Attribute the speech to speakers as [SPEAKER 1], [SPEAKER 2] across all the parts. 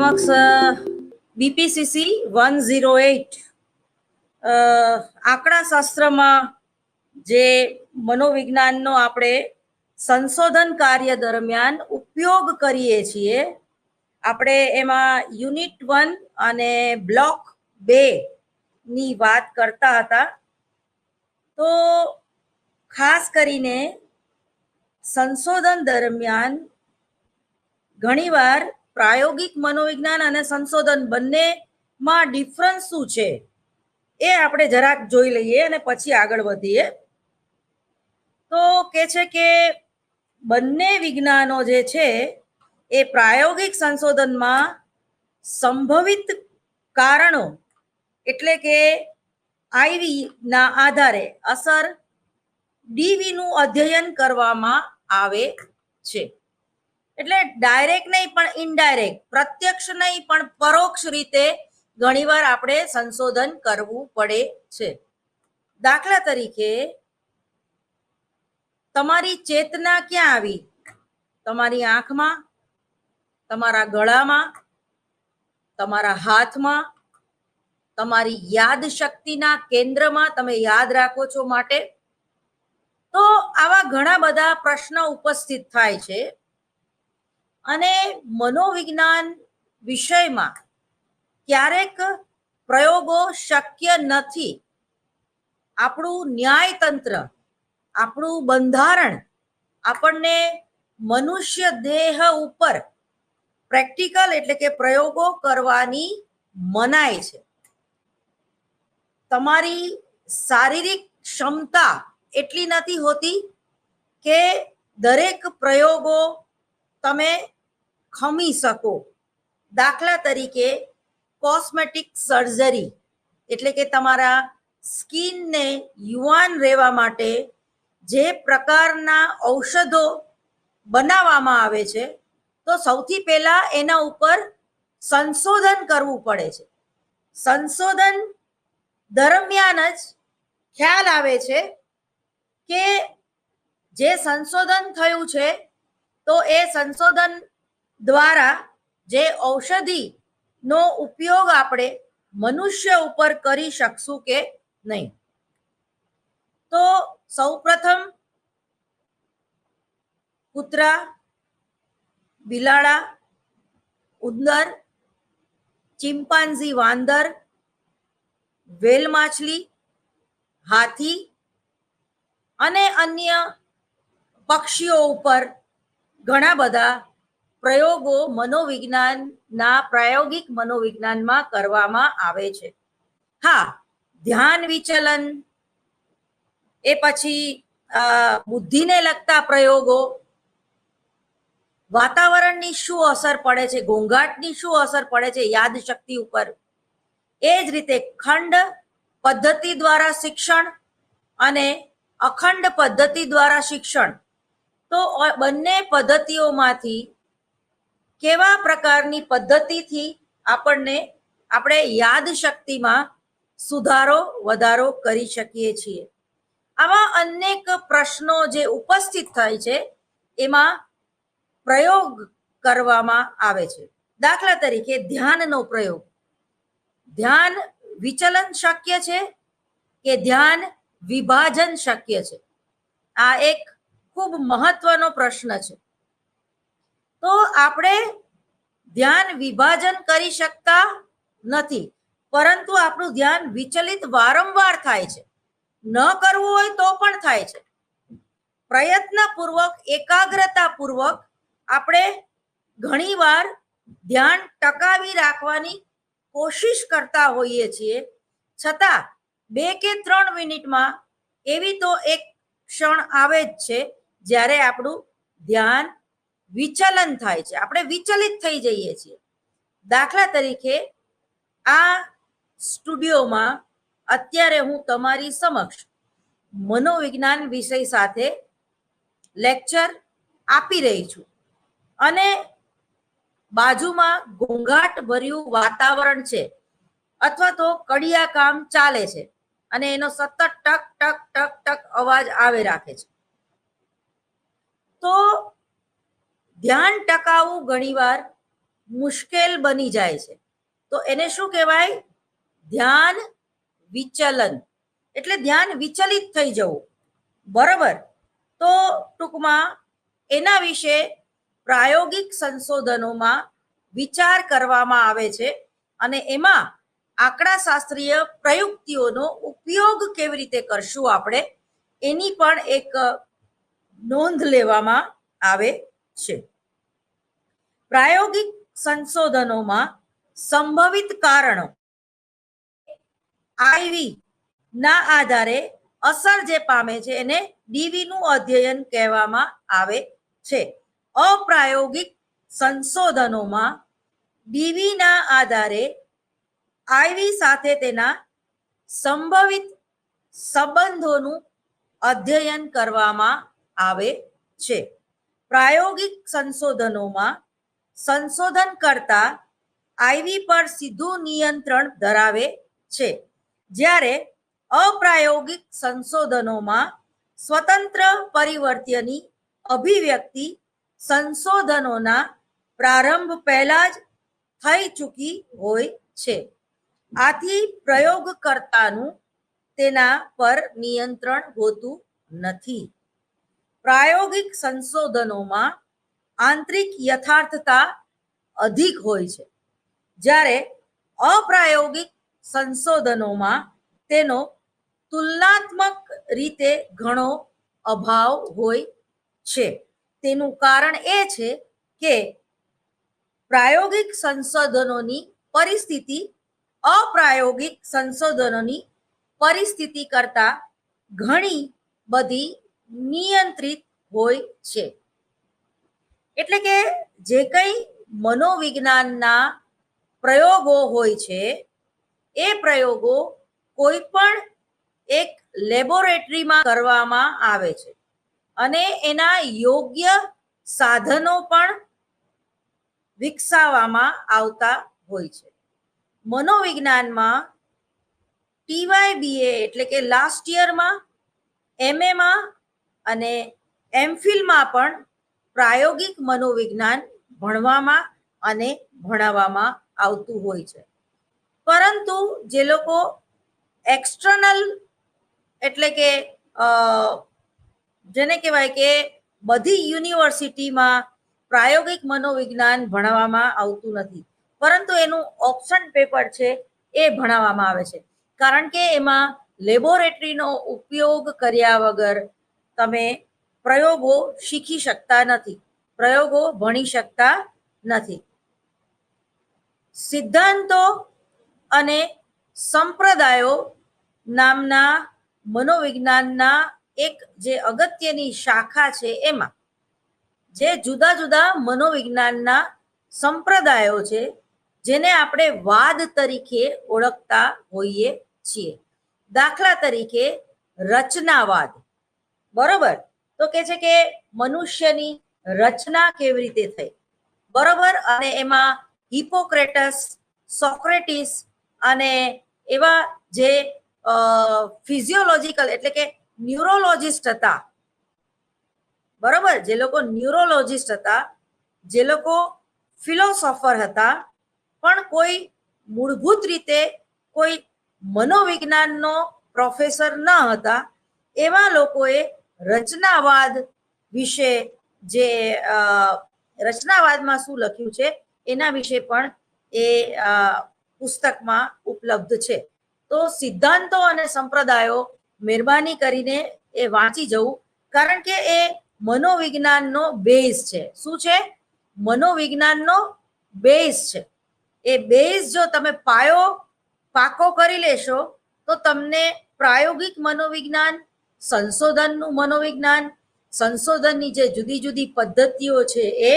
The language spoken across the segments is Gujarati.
[SPEAKER 1] સમક્ષ બીપીસીસી 108 આંકડાશાસ્ત્રમાં જે મનોવિજ્ઞાનનો આપણે સંશોધન કાર્ય દરમિયાન ઉપયોગ કરીએ છીએ, આપણે એમાં યુનિટ 1 અને બ્લોક 2 ની વાત કરતા હતા. તો ખાસ કરીને સંશોધન દરમિયાન ઘણીવાર પ્રાયોગિક મનોવિજ્ઞાન અને સંશોધન બંનેમાં ડિફરન્સ શું છે એ આપણે જરાક જોઈ લઈએ અને પછી આગળ વધીએ. તો કે છે કે બંને વિજ્ઞાનો જે છે એ પ્રાયોગિક સંશોધનમાં સંભવિત કારણો એટલે કે આઈવી ના આધારે અસર ડીવીનું અધ્યયન કરવામાં આવે છે. એટલે ડાયરેક્ટ નહીં પણ ઇનડાયરેક્ટ, પ્રત્યક્ષ નહીં પણ પરોક્ષ રીતે ઘણીવાર આપણે સંશોધન કરવું પડે છે. દાખલા તરીકે તમારી ચેતના ક્યાં આવી? તમારી આંખમાં, તમારા ગળામાં, તમારા હાથમાં, તમારી યાદ શક્તિના કેન્દ્રમાં, તમે યાદ રાખો છો માટે. તો આવા ઘણા બધા પ્રશ્નો ઉપસ્થિત થાય છે અને મનોવિજ્ઞાન વિષયમાં ક્યારેક પ્રયોગો શક્ય નથી. આપણું ન્યાયતંત્ર, આપણું બંધારણ આપણને મનુષ્ય દેહ ઉપર પ્રેક્ટિકલ એટલે કે પ્રયોગો કરવાની મનાય છે. તમારી શારીરિક ક્ષમતા એટલી નથી હોતી કે દરેક પ્રયોગો તમે ખમી શકો. દાખલા તરીકે કોસ્મેટિક સર્જરી એટલે કે તમારા સ્કિનને યુવાન રહેવા માટે જે પ્રકારના ઔષધો બનાવવામાં આવે છે, તો સૌથી પહેલા એના ઉપર સંશોધન કરવું પડે છે. સંશોધન દરમિયાન જ ખ્યાલ આવે છે કે જે સંશોધન થયું છે તો એ સંશોધન દ્વારા જે ઔષધિનો ઉપયોગ આપણે મનુષ્ય ઉપર કરી શકશું કે નહીં. તો સૌપ્રથમ કૂતરા, બિલાડા, ઉંદર, ચિમ્પાન્ઝી વાંદર, વેલ માછલી, હાથી અને અન્ય પક્ષીઓ ઉપર ઘણા બધા પ્રયોગો મનોવિજ્ઞાનના પ્રાયોગિક મનોવિજ્ઞાનમાં કરવામાં આવે છે. હા, ધ્યાન વિચલન, એ પછી બુદ્ધિને લગતા પ્રયોગો, વાતાવરણની શું અસર પડે છે, ઘોંઘાટની શું અસર પડે છે યાદ શક્તિ ઉપર, એ જ રીતે ખંડ પદ્ધતિ દ્વારા શિક્ષણ અને અખંડ પદ્ધતિ દ્વારા શિક્ષણ. તો બંને પદ્ધતિઓમાંથી કેવા પ્રકારની પદ્ધતિથી આપણે યાદ શક્તિમાં સુધારો વધારો કરી શકીએ છીએ. આવા અનેક પ્રશ્નો જે ઉપસ્થિત થાય છે એમાં પ્રયોગ કરવામાં આવે છે. દાખલા તરીકે ધ્યાનનો પ્રયોગ. ધ્યાન વિચલન શક્ય છે કે ધ્યાન વિભાજન શક્ય છે? આ એક ખૂબ મહત્વનો પ્રશ્ન છે. તો આપણે ધ્યાન વિભાજન કરી શકતા નથી, પરંતુ આપણું ધ્યાન વિચલિત વારંવાર થાય છે. ન કરવું હોય તો પણ થાય છે. પ્રયત્નપૂર્વક, એકાગ્રતાપૂર્વક આપણે ઘણીવાર ધ્યાન ટકાવી રાખવાની કોશિશ કરતા હોઈએ છીએ, છતાં 2 કે 3 મિનિટમાં એવી તો એક ક્ષણ આવે જ છે જ્યારે આપણું ધ્યાન વિચલન થાય છે, આપણે વિચલિત થઈ જઈએ છીએ. દાખલા તરીકે આ સ્ટુડિયોમાં અત્યારે હું તમારી સમક્ષ મનોવિજ્ઞાન વિષય સાથે લેક્ચર આપી રહી છું અને બાજુમાં ઘોંઘાટ ભર્યું વાતાવરણ છે અથવા તો કડિયા કામ ચાલે છે અને એનો સતત ટક ટક ટક ટક અવાજ આવે રાખે છે. તો ધ્યાન ટકાવવું ઘણીવાર મુશ્કેલ બની જાય છે. તો એને શું કહેવાય? ધ્યાન વિચલન. એટલે ધ્યાન વિચલિત થઈ જવું. બરાબર. તો ટૂંકમાં એના વિશે પ્રાયોગિક સંશોધનોમાં વિચાર કરવામાં આવે છે અને એમાં આંકડાશાસ્ત્રીય પ્રયુક્તિઓનો ઉપયોગ કેવી રીતે કરશું આપણે એની પણ એક નોંધ લેવામાં આવે છે. પ્રાયોગિક સંશોધનોમાં સંભવિત કારણો આઈવી ના આધારે અસર જે પામે છે એને ડીવી નું અધ્યયન કહેવામાં આવે છે. અપ્રાયોગિક સંશોધનોમાં ડીવી ના આધારે આઈવી સાથે તેના સંભવિત સંબંધોનું અધ્યયન કરવામાં આવે છે. પ્રાયોગિક સંશોધનોમાં સંશોધન કરતા આઈવી પર સીધું નિયંત્રણ ધરાવે છે, જ્યારે અપ્રાયોગિક સંશોધનોમાં સ્વતંત્ર પરિવર્તનની અભિવ્યક્તિ સંશોધનોના પ્રારંભ પહેલા જ થઈ ચૂકી હોય છે. આથી પ્રયોગકર્તાનું તેના પર નિયંત્રણ હોતું નથી. પ્રાયોગિક સંશોધનોમાં આંતરિક યથાર્થતા અધિક હોય છે, જ્યારે અપ્રાયોગિક સંશોધનોમાં તેનો તુલનાત્મક રીતે ઘણો અભાવ હોય છે. તેનું કારણ એ છે કે પ્રાયોગિક સંશોધનોની પરિસ્થિતિ અપ્રાયોગિક સંશોધનોની પરિસ્થિતિ કરતા ઘણી બધી નિયંત્રિત હોય છે. એટલે કે જે કંઈ મનોવિજ્ઞાનના પ્રયોગો હોય છે એ પ્રયોગો કોઈ પણ એક લેબોરેટરીમાં કરવામાં આવે છે અને એના યોગ્ય સાધનો પણ વિકસાવવામાં આવતા હોય છે. મનોવિજ્ઞાનમાં TYBA એટલે કે લાસ્ટ યરમાં, MAમાં અને MPhilમાં પણ પ્રાયોગિક મનોવિજ્ઞાન ભણવામાં અને ભણાવવામાં આવતું હોય છે. પરંતુ જે લોકો એક્સટર્નલ એટલે કે જેને કહેવાય કે બધી યુનિવર્સિટીમાં પ્રાયોગિક મનોવિજ્ઞાન ભણાવવામાં આવતું નથી, પરંતુ એનું ઓપ્શન પેપર છે એ ભણાવવામાં આવે છે. કારણ કે એમાં લેબોરેટરીનો ઉપયોગ કર્યા વગર તમે પ્રયોગો શીખી શકતા નથી, પ્રયોગો ભણી શકતા નથી. સિદ્ધાંતો અને સંપ્રદાયો નામના મનોવિજ્ઞાનના એક જે અગત્યની શાખા છે એમાં જે જુદા જુદા મનોવિજ્ઞાનના સંપ્રદાયો છે જેને આપણે વાદ તરીકે ઓળખતા હોઈએ છીએ. દાખલા તરીકે રચનાવાદ. બરોબર. તો કે છે કે મનુષ્યની રચના કેવી રીતે થઈ, બરોબર, અને એમાં હિપોક્રેટસ, સોક્રેટિસ અને એવા જે ફિઝિયોલોજીકલ એટલે કે ન્યુરોલોજિસ્ટ હતા, બરોબર, જે લોકો ન્યુરોલોજિસ્ટ હતા, જે લોકો ફિલોસોફર હતા, પણ કોઈ મૂળભૂત રીતે કોઈ મનોવિજ્ઞાનનો પ્રોફેસર ન હતા, એવા લોકોએ રચનાવાદ વિશે જે રચનાવાદમાં શું લખ્યું છે એના વિશે પણ એ પુસ્તકમાં ઉપલબ્ધ છે. તો સિદ્ધાંતો અને સંપ્રદાયો મહેરબાની કરીને એ વાંચી જવું, કારણ કે એ મનોવિજ્ઞાનનો બેઝ છે. શું છે? મનોવિજ્ઞાનનો બેઝ છે. એ બેઝ જો તમે પાકો કરી લેશો તો તમને પ્રાયોગિક મનોવિજ્ઞાન, સંશોધનનું મનોવિજ્ઞાન, સંશોધનની જે જુદી જુદી પદ્ધતિઓ છે એ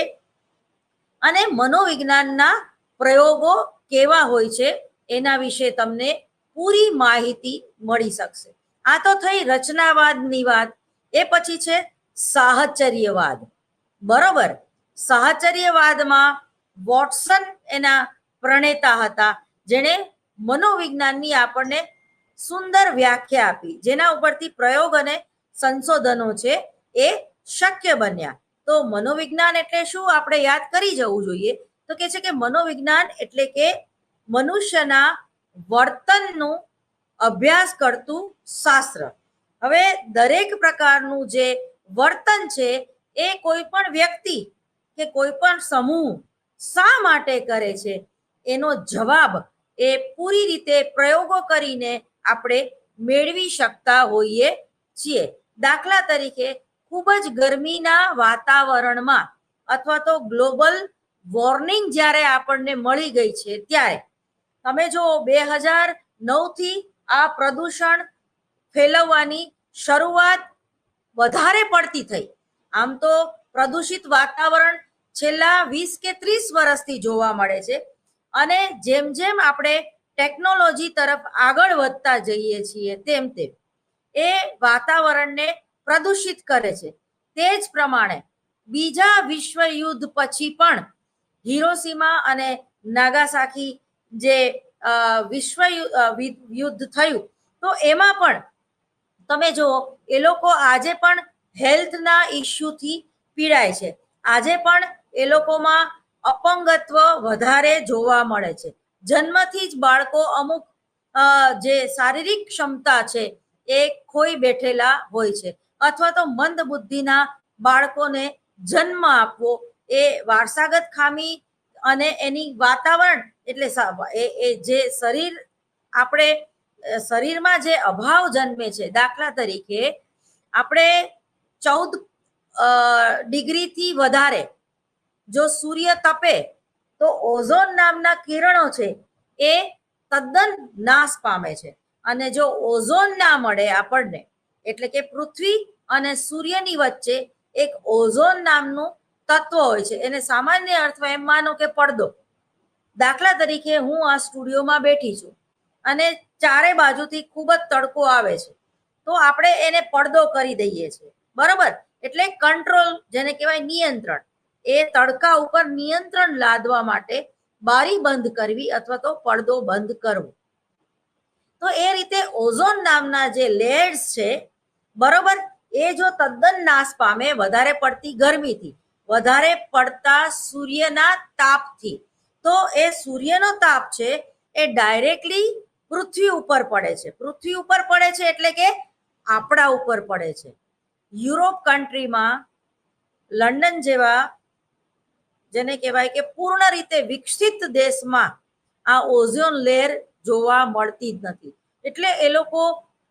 [SPEAKER 1] અને મનોવિજ્ઞાનના પ્રયોગો કેવા હોય છે એના વિશે તમને પૂરી માહિતી મળી શકશે. આ તો થઈ રચનાવાદની વાત. એ પછી છે સાહચર્યવાદ. બરોબર. સાહચર્યવાદમાં વોટસન એના પ્રણેતા હતા, જેણે મનોવિજ્ઞાનની આપણને સુંદર વ્યાખ્યા આપી, જેના ઉપરથી પ્રયોગ અને સંશોધનો છે એ શક્ય બન્યા. તો મનોવિજ્ઞાન એટલે શું આપણે યાદ કરી જવું જોઈએ તો કે છે કે મનોવિજ્ઞાન એટલે કે મનુષ્યના વર્તનનું અભ્યાસ કરતું શાસ્ત્ર. હવે દરેક પ્રકારનું જે વર્તન છે એ કોઈ પણ વ્યક્તિ કે કોઈ પણ સમૂહ શા માટે કરે છે એનો જવાબ એ પૂરી રીતે પ્રયોગો કરીને આપણે મેળવી શકતા હોઈએ છીએ. દાખલા તરીકે ખૂબ જ ગરમીના વાતાવરણમાં અથવા તો ગ્લોબલ વોર્મિંગ જ્યારે આપણને મળી ગઈ છે ત્યારે તમે જો 2009 થી આ પ્રદૂષણ ફેલાવવાની શરૂઆત વધારે પડતી થઈ. આમ તો પ્રદૂષિત વાતાવરણ છેલ્લા 20 કે 30 વર્ષથી જોવા મળે છે અને જેમ જેમ આપણે ટેકનોલોજી તરફ આગળ વધતા જઈએ છીએ તેમ તેમ એ વાતાવરણને પ્રદૂષિત કરે છે. તે જ પ્રમાણે બીજા વિશ્વ યુદ્ધ પછી પણ હિરોશીમા અને નાગાસાકી જે વિશ્વ યુદ્ધ થયું તો એમાં પણ તમે જુઓ એ લોકો આજે પણ હેલ્થના ઇસ્યુથી પીડાય છે. આજે પણ એ લોકોમાં અપંગત્વ વધારે જોવા મળે છે. જન્મથી જ બાળકો અમુક જે શારીરિક ક્ષમતા છે એ ખોઈ બેઠેલા હોય છે અથવા તો મંદ બુદ્ધિના બાળકોને જન્મ આપવો એ વારસાગત ખામી અને એની વાતાવરણ એટલે એ જે શરીર આપણે શરીરમાં જે અભાવ જન્મે છે. દાખલા તરીકે આપણે 14 ડિગ્રીથી વધારે જો સૂર્ય તપે તો ઓઝોન નામના કિરણો છે એ તદ્દન નાશ પામે છે અને જો ઓઝોન ના મળે આપણને એટલે કે પૃથ્વી અને સૂર્યની વચ્ચે એક ઓઝોન નામનું તત્વ હોય છે. એને સામાન્ય અર્થમાં એમ માનો કે પડદો. દાખલા તરીકે હું આ સ્ટુડિયોમાં બેઠી છું અને ચારે બાજુથી ખૂબ જ તડકો આવે છે તો આપણે એને પડદો કરી દઈએ છીએ, બરાબર? એટલે કંટ્રોલ, જેને કહેવાય નિયંત્રણ. એ તડકા ઉપર નિયંત્રણ લાદવા માટે બારી બંધ કરવી અથવા તો પડદો બંધ કરવો. તો એ રીતે ઓઝોન નામના જે લેયર્સ છે, બરોબર, એ જો તદ્દન નાશ પામે વધારે પડતી ગરમીથી, વધારે પડતા સૂર્યના તાપથી, તો એ સૂર્યનો તાપ છે એ ડાયરેક્ટલી પૃથ્વી ઉપર પડે છે. પૃથ્વી ઉપર પડે છે એટલે કે આપણા ઉપર પડે છે. યુરોપ કન્ટ્રીમાં, લંડન જેવા જેને કહેવાય કે પૂર્ણ રીતે વિકસિત દેશમાં આ ઓઝોન લેયર જોવા મળતી જ નથી. એટલે એ લોકો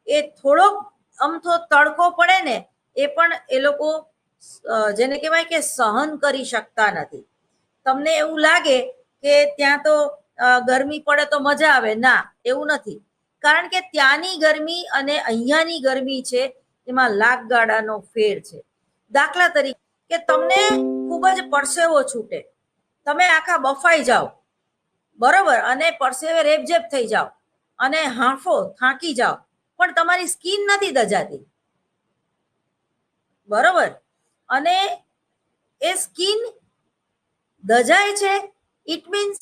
[SPEAKER 1] એ થોડોક અમથો તડકો પડે ને એ પણ એ લોકો જેને કહેવાય કે સહન કરી શકતા નથી. તમને એવું લાગે કે ત્યાં તો ગરમી પડે તો મજા આવે, ના, એવું નથી. કારણ કે ત્યાંની ગરમી અને અહીંયાની ગરમી છે એમાં લાખગાળાનો ફેર છે. દાખલા તરીકે કે તમને ખૂબ જ પરસેવો છૂટે, તમે આખા બફાઈ જાઓ, બરોબર, અને પરસેવે રેબઝેબ થઈ જાઓ અને હાંફો, થાકી જાઓ, પણ તમારી સ્કિન નથી દજાતી, બરોબર? અને એ સ્કિન દજાય છે ઇટ મીન્સ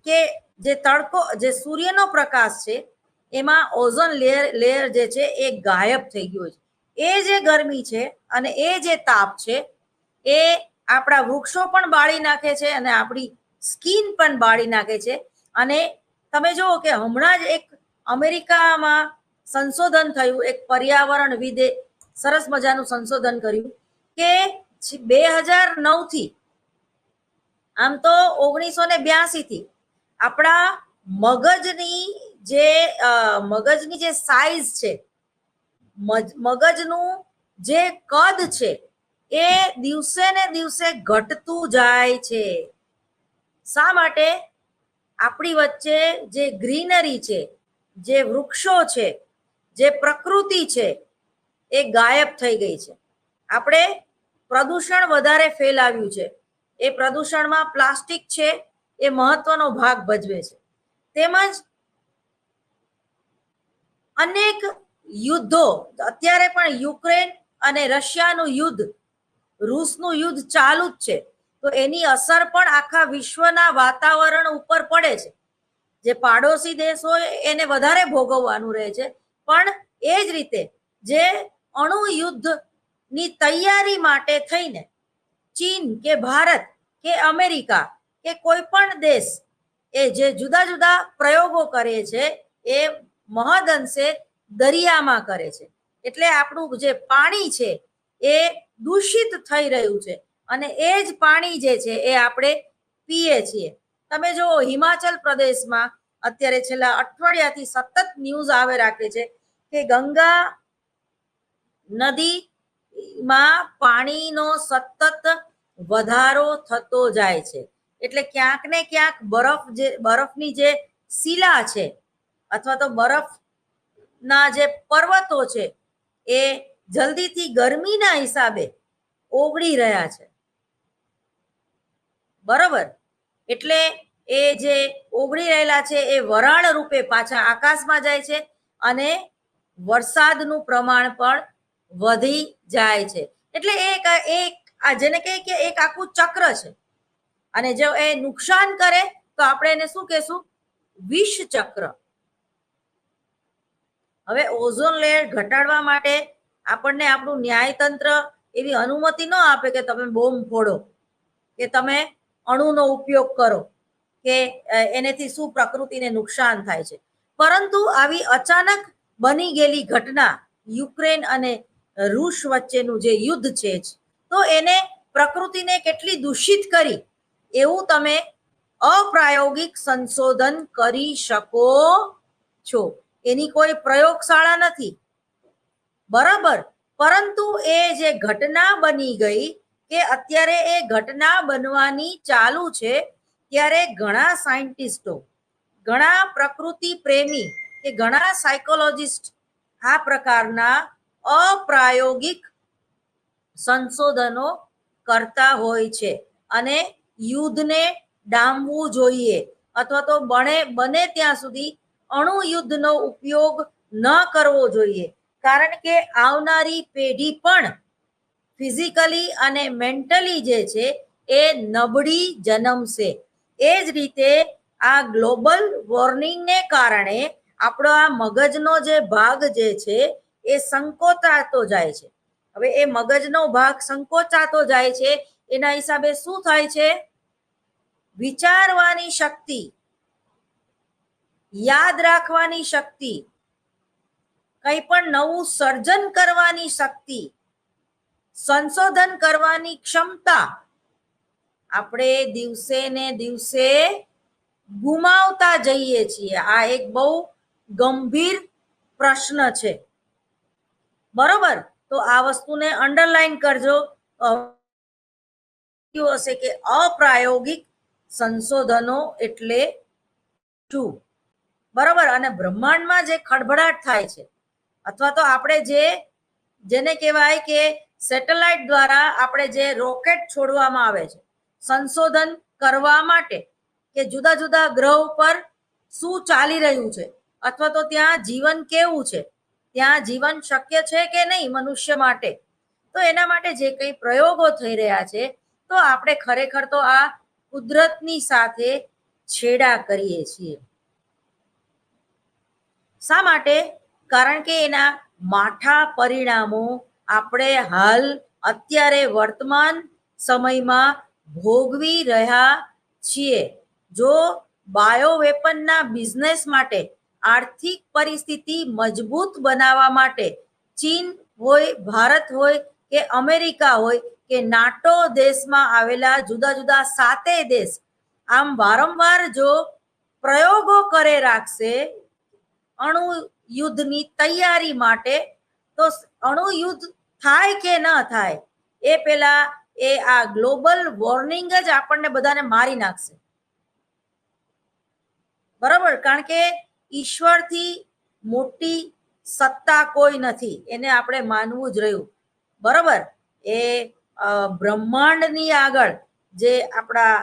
[SPEAKER 1] કે જે તડકો, જે સૂર્યનો પ્રકાશ છે એમાં ઓઝોન લેયર જે છે એ ગાયબ થઈ ગયો છે. એ જે ગરમી છે અને એ જે તાપ છે એ આપણા વૃક્ષો પણ બાળી નાખે છે અને આપણી સ્કિન પણ બાળી નાખે છે. અને તમે જુઓ કે હમણાં જ એક અમેરિકામાં સંશોધન થયું, એક પર્યાવરણવિદે સરસ મજાનું સંશોધન કર્યું કે 2009 થી આમ તો 1982 થી આપણા મગજની જે સાઈઝ છે, મગજનું જે કદ છે એ દિવસે ને દિવસે ઘટતું જાય છે. શા માટે? આપણી વચ્ચે જે ગ્રીનરી છે, જે વૃક્ષો છે, જે પ્રકૃતિ છે એ ગાયબ થઈ ગઈ છે. આપણે પ્રદૂષણ વધારે ફેલાવ્યું છે. એ પ્રદૂષણમાં પ્લાસ્ટિક છે એ મહત્વનો ભાગ ભજવે છે. તેમજ અનેક યુદ્ધો, અત્યારે પણ યુક્રેન અને રશિયાનું યુદ્ધ, રૂસનું યુદ્ધ ચાલુ જ છે, તો એની અસર પણ આખા વિશ્વના વાતાવરણ ઉપર પડે છે. જે પાડોશી દેશ હોય એને વધારે ભોગવવાનું રહે છે, પણ એ જ રીતે જે અણુ યુદ્ધની તૈયારી માટે થઈને ચીન કે ભારત કે અમેરિકા કે કોઈ પણ દેશ એ જે જુદા જુદા પ્રયોગો કરે છે એ મહદઅંશે દરિયામાં કરે છે. એટલે આપણું જે પાણી છે એ દૂષિત થઈ રહ્યું છે અને એ જ પાણી જે છે એ આપણે પીએ છીએ. તમે જો હિમાચલ પ્રદેશમાં અત્યારે છેલ્લા અઠવાડિયાથી સતત ન્યૂઝ આવે રાખે છે કે ગંગા નદીમાં પાણીનો સતત વધારો થતો જાય છે. એટલે ક્યાંક ને ક્યાંક બરફની જે શિલા છે અથવા તો બરફના જે પર્વતો છે એ જલ્દીથી ગરમીના હિસાબે ઓગળી રહ્યા છે. બરોબર, એટલે એ જે ઓગળી રહેલા છે એ વરાળ રૂપે પાછા આકાશમાં જાય છે અને વરસાદનું પ્રમાણ પણ વધી જાય છે. એટલે એક આ જેને કહે કે એક આખું ચક્ર છે અને જો એ નુકસાન કરે તો આપણે એને શું કહેશું? વિષ ચક્ર. હવે ઓઝોન લેયર ઘટાડવા માટે આપણને આપણું ન્યાયતંત્ર એવી અનુમતિ ન આપે કે તમે બોમ્બ ફોડો કે તમે અણુનો ઉપયોગ કરો કે એનેથી શું પ્રકૃતિને નુકસાન થાય છે. પરંતુ આવી અચાનક બની ગયેલી ઘટના યુક્રેન અને રૂસ વચ્ચેનું જે યુદ્ધ છે તો એને પ્રકૃતિને કેટલી દૂષિત કરી એવું તમે અપ્રાયોગિક સંશોધન કરી શકો છો. એની કોઈ પ્રયોગશાળા નથી, બરાબર, પરંતુ એ જે ઘટના બની ગઈ કે અત્યારે એ ઘટના બનવાની ચાલુ છે ત્યારે ઘણા સાયન્ટિસ્ટો, ઘણા પ્રકૃતિ પ્રેમી કે ઘણા સાયકોલોજીસ્ટ આ પ્રકારના અપ્રાયોગિક સંશોધનો કરતા હોય છે અને યુદ્ધને ડામવું જોઈએ અથવા તો બને ત્યાં સુધી અણુ યુદ્ધનો ઉપયોગ ન કરવો જોઈએ. કારણ કે આવનારી પેઢી પણ ફિઝિકલી અને મેન્ટલી જે છે એ નબળી જન્મશે. એ જ રીતે આ ગ્લોબલ વોર્મિંગને કારણે આપણો આ મગજનો જે ભાગ જે છે એ સંકોચાતો જાય છે. હવે એ મગજનો ભાગ સંકોચાતો જાય છે એના હિસાબે શું થાય છે? વિચારવાની શક્તિ, યાદ રાખવાની શક્તિ, કંઈ પણ નવું સર્જન કરવાની શક્તિ, સંશોધન કરવાની ક્ષમતા આપણે દિવસે ને દિવસે ગુમાવતા જઈએ છીએ. આ એક બહુ ગંભીર પ્રશ્ન છે, બરોબર? તો આ વસ્તુને અંડરલાઈન કરજો. હશે કે અપ્રાયોગિક સંશોધનો એટલે શું, બરોબર? અને બ્રહ્માંડમાં જે ખળભળાટ થાય છે અથવા તો આપણે જેને કહેવાય કે સેટેલાઇટ દ્વારા આપણે જે રોકેટ છોડવામાં આવે છે સંશોધન કરવા માટે કે જુદા જુદા ગ્રહ ઉપર શું ચાલી રહ્યું છે અથવા તો ત્યાં જીવન કેવું છે, ત્યાં જીવન શક્ય છે કે નહીં મનુષ્ય માટે, તો એના માટે જે કંઈ પ્રયોગો થઈ રહ્યા છે તો આપણે ખરેખર તો આ કુદરતની સાથે છેડા કરીએ છીએ. શા માટે? કારણ કે એના માઠા પરિણામો આપણે હાલ અત્યારે વર્તમાન સમયમાં ભોગવી રહ્યા છીએ. જો બાયો વેપનના બિઝનેસ માટે આર્થિક પરિસ્થિતિ મજબૂત બનાવવા માટે ચીન હોય, ભારત હોય કે અમેરિકા હોય કે નાટો દેશમાં આવેલા જુદા જુદા 7 દેશ આમ વારંવાર જો પ્રયોગો કરે રાખશે અણુ યુદ્ધની તૈયારી માટે, તો અણુ યુદ્ધ થાય કે ન થાય એ પેલા એ આ ગ્લોબલ વોર્મિંગ જ આપણને બધાને મારી નાખશે, બરાબર? કારણ કે ઈશ્વરથી મોટી સત્તા કોઈ નથી, એને આપણે માનવું જ રહ્યું, બરાબર? એ બ્રહ્માંડની આગળ જે આપણા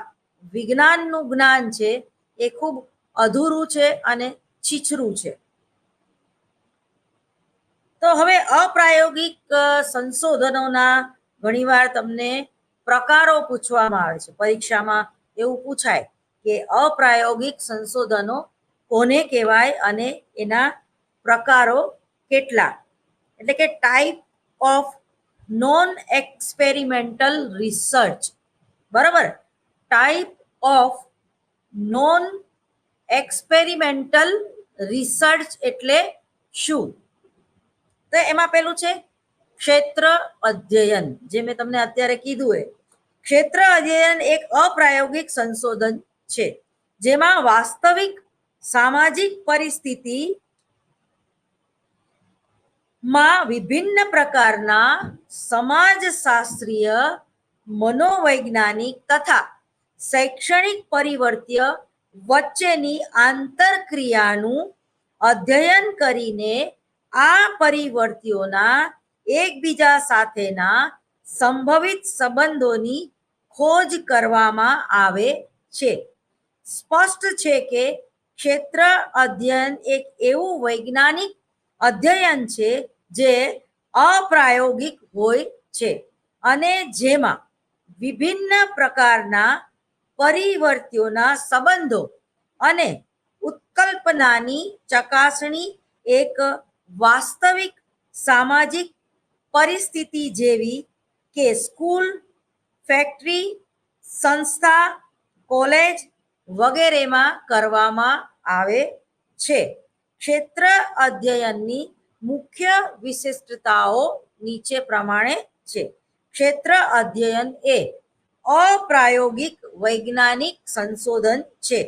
[SPEAKER 1] વિજ્ઞાનનું જ્ઞાન છે એ ખૂબ અધૂરું છે અને છીછરું છે. તો હવે અપ્રાયોગિક સંશોધનોના ઘણીવાર તમને પ્રકારો પૂછવામાં આવે છે પરીક્ષામાં. એવું પૂછાય કે અપ્રાયોગિક સંશોધનો કોને કહેવાય અને એના પ્રકારો કેટલા? એટલે કે type of non experimental research, બરાબર? Type of non experimental research એટલે શું? તો એમાં પેલું છે ક્ષેત્ર અધ્યયન. જે મેં તમને અત્યારે કીધું એ ક્ષેત્ર અધ્યયન એક અપ્રાયોગિક સંશોધન છે જેમાં વાસ્તવિક સામાજિક પરિસ્થિતિ માં વિભિન્ન પ્રકારના સમાજશાસ્ત્રીય, મનોવૈજ્ઞાનિક તથા શૈક્ષણિક પરિવર્ત્ય વચ્ચેની આંતરક્રિયાનું અધ્યયન કરીને આ પરિવર્ત્યોના એકબીજા સાથેના સંભવિત સંબંધોની ખોજ કરવામાં આવે છે. સ્પષ્ટ છે કે ક્ષેત્ર અધ્યયન એક એવું વૈજ્ઞાનિક અધ્યયન છે જે અપ્રાયોગિક હોય છે અને જેમાં વિભિન્ન પ્રકારના પરિવર્ત્યોના સંબંધો અને ઉત્કલ્પનાની ચકાસણી એક વાસ્તવિક સામાજિક પરિસ્થિતિ જેવી કે સ્કૂલ, ફેક્ટરી, સંસ્થા, કોલેજ વગેરેમાં કરવામાં આવે છે. ક્ષેત્ર અધ્યયનની મુખ્ય વિશિષ્ટતાઓ નીચે પ્રમાણે છે. ક્ષેત્ર અધ્યયન એ અપ્રાયોગિક વૈજ્ઞાનિક સંશોધન છે.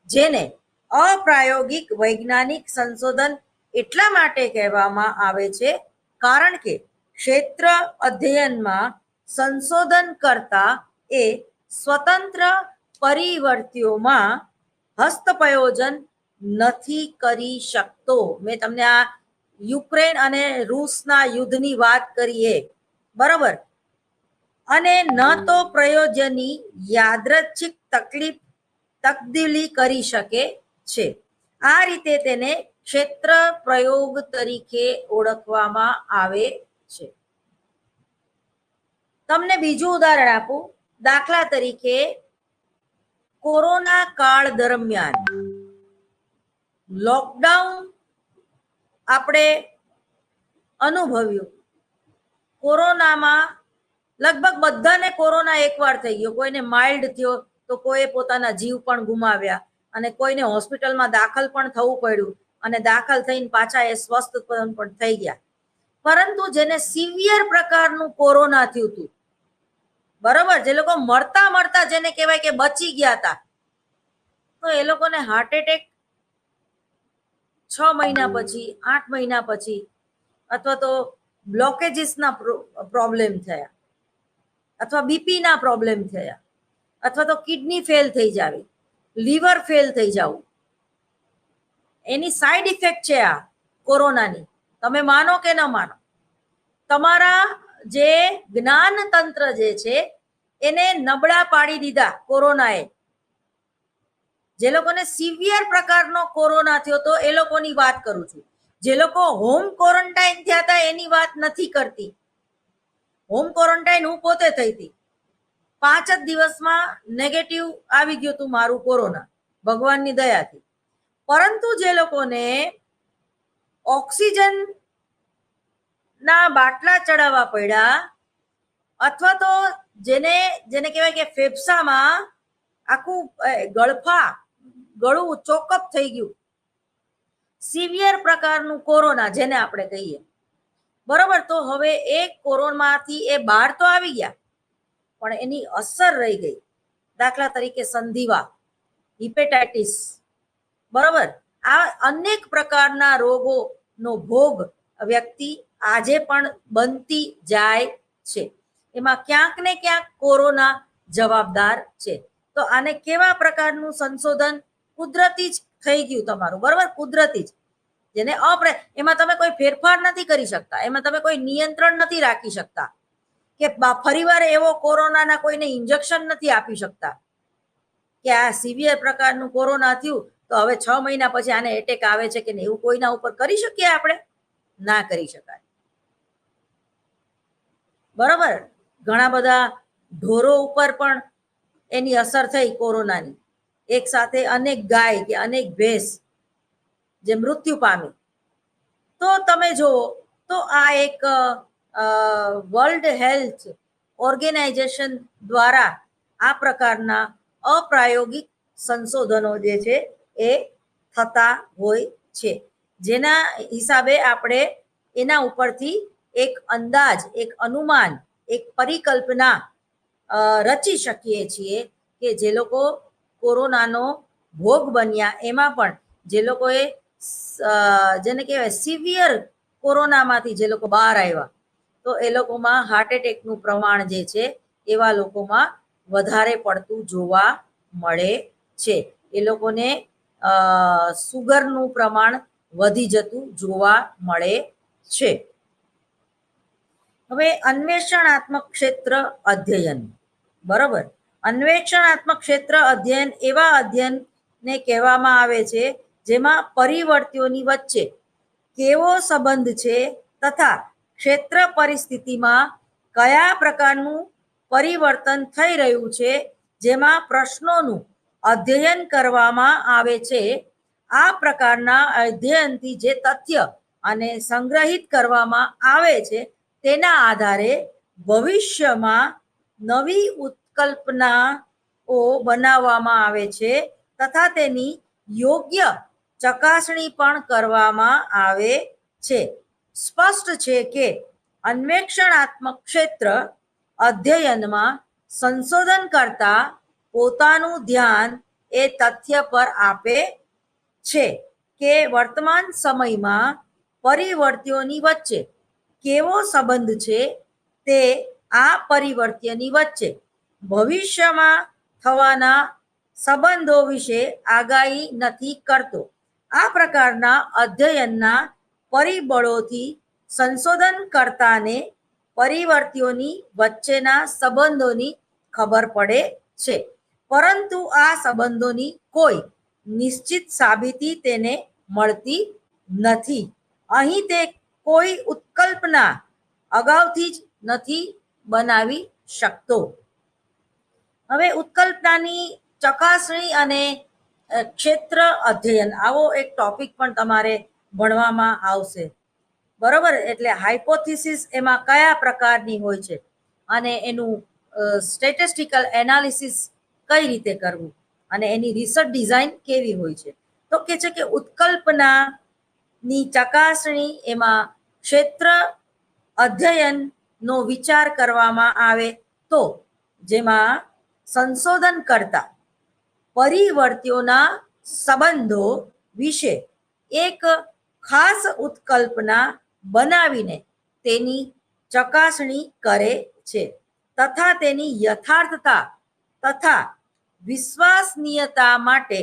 [SPEAKER 1] જેને અપ્રાયોગિક વૈજ્ઞાનિક સંશોધન એટલા માટે કહેવામાં આવે છે કારણ કે ક્ષેત્ર અધ્યયનમાં સંશોધન કરતા એ સ્વતંત્ર પરિવર્ત્યોમાં હસ્તપ્રયોજન નથી કરી શકતો. મેં તમને આ યુક્રેન અને રૂસના યુદ્ધની વાત કરીએ, બરોબર, અને ન તો પ્રયોજનની યાદચ્છિક તબદીલી કરી શકે છે. આ રીતે તેને ક્ષેત્ર પ્રયોગ તરીકે ઓળખવામાં આવે છે. તમને બીજું ઉદાહરણ આપું. દાખલા તરીકે કોરોના કાળ દરમિયાન લોકડાઉન આપણે અનુભવ્યું. કોરોનામાં લગભગ બધાને કોરોના એકવાર થઈ ગયો. કોઈને માઇલ્ડ થયો તો કોઈએ પોતાના જીવ પણ ગુમાવ્યા અને કોઈને હોસ્પિટલમાં દાખલ પણ થવું પડ્યું અને દાખલ થઈને પાછા એ સ્વસ્થ પણ થઈ ગયા. પરંતુ જેને સિવિયર પ્રકારનું કોરોના થયું હતું, બરોબર, જે લોકો મળતા જેને કહેવાય કે બચી ગયા હતા, તો એ લોકોને હાર્ટ એટેક 6 મહિના પછી, 8 મહિના પછી, અથવા તો બ્લોકેજીસના પ્રોબ્લેમ થયા, અથવા બીપીના પ્રોબ્લેમ થયા, અથવા તો કિડની ફેલ થઈ જાવી, લીવર ફેલ થઈ જવું. એની સાઈડ ઇફેક્ટ છે આ કોરોનાની. તમે માનો કે ન માનો, તમારા જે જ્ઞાન તંત્ર જે છે એને નબળા પાડી દીધા કોરોનાએ. જે લોકોને સિવિયર પ્રકારનો કોરોના થયો તો એ લોકોની વાત કરું છું. જે લોકો હોમ ક્વોરન્ટાઇન થયા હતા એની વાત નથી કરતી. હોમ ક્વોરન્ટાઇન હું પોતે થઈ હતી. 5 જ દિવસમાં નેગેટિવ આવી ગયું હતું મારું કોરોના, ભગવાનની દયાથી. પરંતુ જે લોકોને ઓક્સિજન ના બાટલા ચડાવવા પડ્યા, અથવા તો જેને કહેવાય કે ફેફસામાં આખું ગળું ચોકઅપ થઈ ગયું, સિવિયર પ્રકારનું કોરોના જેને આપણે કહીએ, બરોબર, તો હવે એ કોરોનામાંથી એ બહાર તો આવી ગયા પણ એની અસર રહી ગઈ. દાખલા તરીકે સંધિવા, હિપેટાઇટિસ, બરોબર, આ અનેક પ્રકારના રોગોનો ભોગ વ્યક્તિ આજે પણ બનતી જાય છે. એમાં ક્યાંક ને ક્યાંક કોરોના જવાબદાર છે. તો આને કેવા પ્રકારનું સંશોધન? કુદરતી જ થઈ ગયું તમારું, બરોબર, કુદરતી જ. જેને એમાં તમે કોઈ ફેરફાર નથી કરી શકતા, એમાં તમે કોઈ નિયંત્રણ નથી રાખી શકતા, કે ફરીવાર એવો કોરોનાના કોઈને ઇન્જેક્શન નથી આપી શકતા કે આ સિવિયર પ્રકારનું કોરોના થયું તો હવે 6 મહિના પછી આને એટેક આવે છે કે એવું કોઈના ઉપર કરી શકીએ આપણે? ના કરી શકાય, બરોબર. ઘણા બધા ઢોરો ઉપર પણ એની અસર થઈ કોરોનાની. એક સાથે અનેક ગાય કે અનેક ભેંસ જે મૃત્યુ પામી. તો તમે જુઓ તો આ એક વર્લ્ડ હેલ્થ ઓર્ગેનાઇઝેશન દ્વારા આ પ્રકારના અપ્રાયોગિક સંશોધનો જે છે એ થતા હોય છે, જેના હિસાબે આપણે એના ઉપરથી એક અંદાજ, એક અનુમાન, એક પરિકલ્પના રચી શકીએ છીએ કે જે લોકો કોરોનાનો ભોગ બન્યા, એમાં પણ જે લોકોએ જેને કહેવાય સિવિયર કોરોનામાંથી જે લોકો બહાર આવ્યા, તો એ લોકોમાં હાર્ટ એટેકનું પ્રમાણ જે છે એવા લોકોમાં વધારે પડતું જોવા મળે છે. એ લોકોને સુગરનું પ્રમાણ વધી જતું જોવા મળે છે. હવે અન્વેષણાત્મક ક્ષેત્ર અધ્યયન, બરોબર. અન્વેષણાત્મક ક્ષેત્ર અધ્યયન એવા અધ્યયનને કહેવામાં આવે છે જેમાં પરિવર્તીઓની વચ્ચે કેવો સંબંધ છે તથા ક્ષેત્ર પરિસ્થિતિમાં કયા પ્રકારનું પરિવર્તન થઈ રહ્યું છે, જેમાં પ્રશ્નોનું અધ્યયન કરવામાં આવે છે. આ પ્રકારના અધ્યયનથી જે તથ્ય અને સંગ્રહિત કરવામાં આવે છે તેના આધારે ભવિષ્યમાં નવી ઉત્કલ્પનાઓ બનાવવામાં આવે છે તથા તેની યોગ્ય ચકાસણી પણ કરવામાં આવે છે. સ્પષ્ટ છે કે અન્વેષણાત્મક ક્ષેત્ર અધ્યયનમાં સંશોધન કરતા પોતાનું ધ્યાન એ તથ્ય પર આપે છે કે વર્તમાન સમયમાં પરિવર્તીઓની વચ્ચે કેવો સંબંધ છે, તે આ પરિવર્ત્યની વચ્ચે ભવિષ્યમાં થવાના સંબંધો વિશે આગાહી નથી કરતો. આ પ્રકારના અધ્યયનના પરિબળોથી સંશોધનકર્તાને પરિવર્તીઓની વચ્ચેના સંબંધોની ખબર પડે છે, પરંતુ આ સંબંધોની કોઈ નિશ્ચિત સાબિતી તેને મળતી નથી. અહીં તે કોઈ ઉત્કલ્પના અગાઉથી જ નથી બનાવી શકતો. હવે ઉત્કલ્પનાની ચકાસણી અને ક્ષેત્ર અધ્યયન, આવો એક ટોપિક પણ તમારે ભણવામાં આવશે, બરોબર. એટલે હાઇપોથિસિસ એમાં કયા પ્રકારની હોય છે અને એનું સ્ટેટિસ્ટિકલ એનાલિસિસ કઈ રીતે કરવું અને એની રિસર્ચ ડિઝાઇન કેવી હોય છે. તો કે છે કે ઉત્કલ્પનાની ચકાસણી એમાં ક્ષેત્ર અધ્યયનનો વિચાર કરવામાં આવે તો જેમાં સંશોધન કરતા પરિવર્તીઓના સંબંધો વિશે એક ખાસ ઉત્કલ્પના બનાવીને તેની ચકાસણી કરે છે તથા તેની યથાર્થતા તથા વિશ્વસનીયતા માટે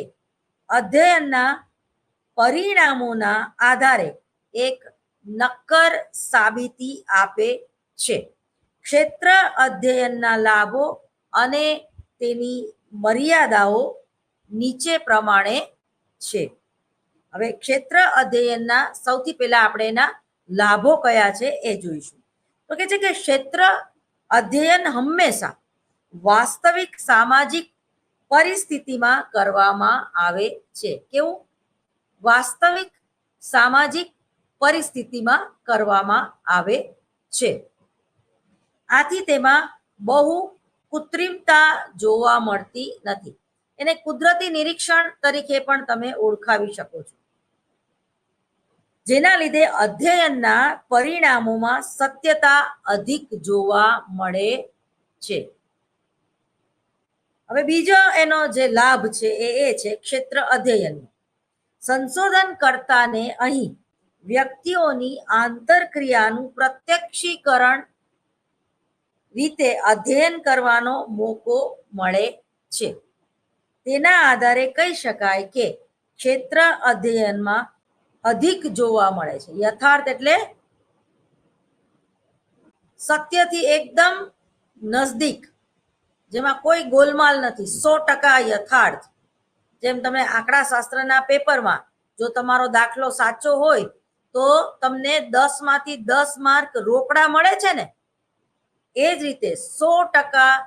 [SPEAKER 1] અધ્યયનના પરિણામોના આધારે એક નક્કર સાબિતી આપે છે. ક્ષેત્ર અધ્યયનના લાભો અને તેની મર્યાદાઓ નીચે પ્રમાણે છે. હવે ક્ષેત્ર અધ્યયનના સૌથી પહેલા આપણે એના લાભો કયા છે એ જોઈશું. તો કે છે કે ક્ષેત્ર અધ્યયન હંમેશા વાસ્તવિક સામાજિક પરિસ્થિતિમાં કરવામાં આવે છે. કેવું? વાસ્તવિક સામાજિક પરિસ્થિતિમાં કરવામાં આવે છે. આથી તેમાં બહુ કૃત્રિમતા જોવા મળતી નથી. એને કુદરતી નિરીક્ષણ તરીકે પણ તમે ઓળખાવી શકો છો, જેના લીધે અધ્યયનના પરિણામોમાં સત્યતા અધિક જોવા મળે છે. હવે બીજો એનો જે લાભ છે એ છે ક્ષેત્ર અધ્યયનનો. સંશોધનકર્તાને અહીં વ્યક્તિઓની આંતરક્રિયાનું પ્રત્યક્ષીકરણ રીતે અધ્યયન કરવાનો મોકો મળે છે. તેના આધારે કહી શકાય કે ક્ષેત્ર અધ્યયનમાં અધિક જોવા મળે છે. યથાર્થ એટલે સત્યથી એકદમ નજદીક, જેમાં કોઈ ગોલમાલ નથી, 100% યથાર્થ. જેમ તમે આંકડાશાસ્ત્રના પેપરમાં જો તમારો દાખલો સાચો હોય તો તમને 10માંથી 10 માર્ક રોકડા મળે છે ને, એ જ રીતે 100%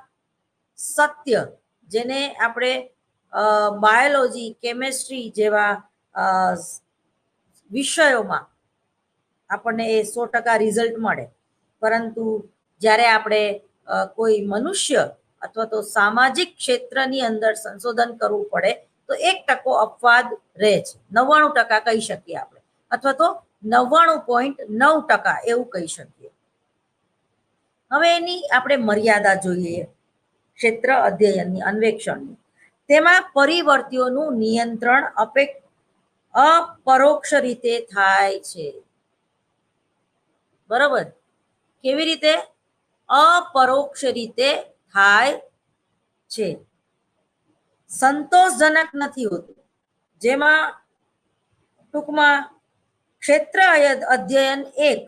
[SPEAKER 1] સત્ય, જેને આપણે બાયોલોજી, કેમેસ્ટ્રી જેવા વિષયોમાં આપણને એ 100% રિઝલ્ટ મળે, પરંતુ જ્યારે આપણે કોઈ મનુષ્ય અથવા તો સામાજિક ક્ષેત્રની અંદર સંશોધન કરવું પડે તો 1% અપવાદ રહે છે. 99% કહી શકીએ આપણે, અથવા તો 99.9% એવું કહી શકીએ. હવે એની આપણે મર્યાદા જોઈએ ક્ષેત્ર અધ્યયનની, અન્વેષણની. તેમાં પરિવર્તીઓનું નિયંત્રણ અપરોક્ષ રીતે થાય છે. બરોબર? કેવી રીતે? અપરોક્ષ રીતે થાય છે. સંતોષજનક નથી હોતું. જેમાં ટૂંકમાં ક્ષેત્ર અધ્યયન એક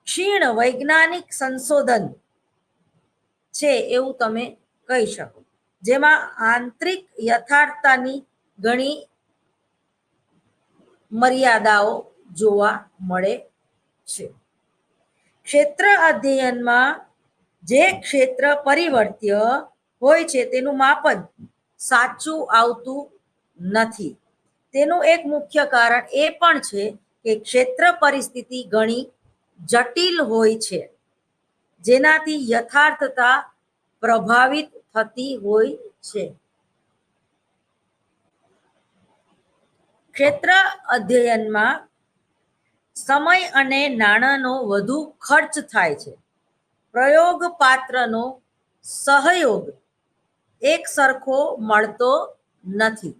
[SPEAKER 1] ક્ષીણ વૈજ્ઞાનિક સંશોધન છે એવું તમે કહી શકો, જેમાં આંતરિક યથાર્થતાની ઘણી મર્યાદાઓ જોવા મળે છે. ક્ષેત્ર અધ્યયનમાં જે ક્ષેત્ર પરિવર્ત્ય હોય છે તેનું માપન સાચું આવતું નથી. તેનું એક મુખ્ય કારણ એ પણ છે કે ક્ષેત્ર પરિસ્થિતિ ઘણી જટિલ હોય છે, જેનાથી યથાર્થતા પ્રભાવિત થતી હોય છે. ક્ષેત્ર અધ્યયનમાં સમય અને નાણાંનો વધુ ખર્ચ થાય છે. પ્રયોગ પાત્રનો સહયોગ એક સરખો મળતો નથી,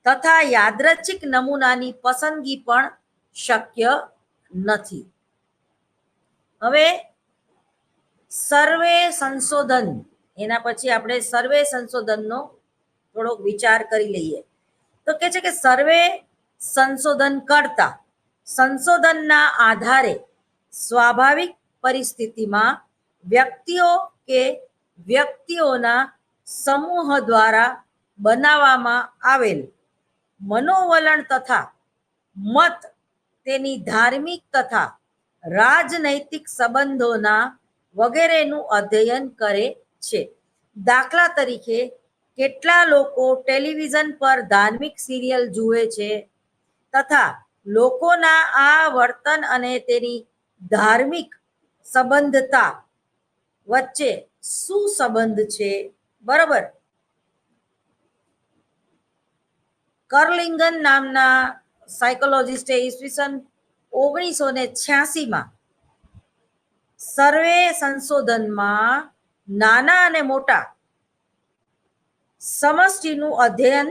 [SPEAKER 1] તથા યાદચ્છિક નમૂનાની પસંદગી પણ શક્ય નથી. હવે સર્વે સંશોધન, એના પછી આપણે સર્વે સંશોધનનો થોડોક વિચાર કરી લઈએ. તો કે છે કે સર્વે સંશોધન કરતા સંશોધનના આધારે સ્વાભાવિક પરિસ્થિતિમાં વ્યક્તિઓ કે વ્યક્તિઓના સમૂહ દ્વારા બનાવવામાં આવેલ મનોવલણ તથા મત તેની ધાર્મિક તથા રાજનૈતિક સંબંધોના વગેરેનું અધ્યયન કરે છે. દાખલા તરીકે કેટલા લોકો ટેલિવિઝન પર ધાર્મિક સિરિયલ જુએ છે તથા લોકોના આ વર્તન અને તેની ધાર્મિક સંબંધતા વચ્ચે શું સંબંધ છે. બરાબર? કર્લિંગન નામના સાયકોલોજિસ્ટે ઈસવીસન 1986માં સર્વે સંશોધનમાં નાના અને મોટા સમષ્ટિનું અધ્યયન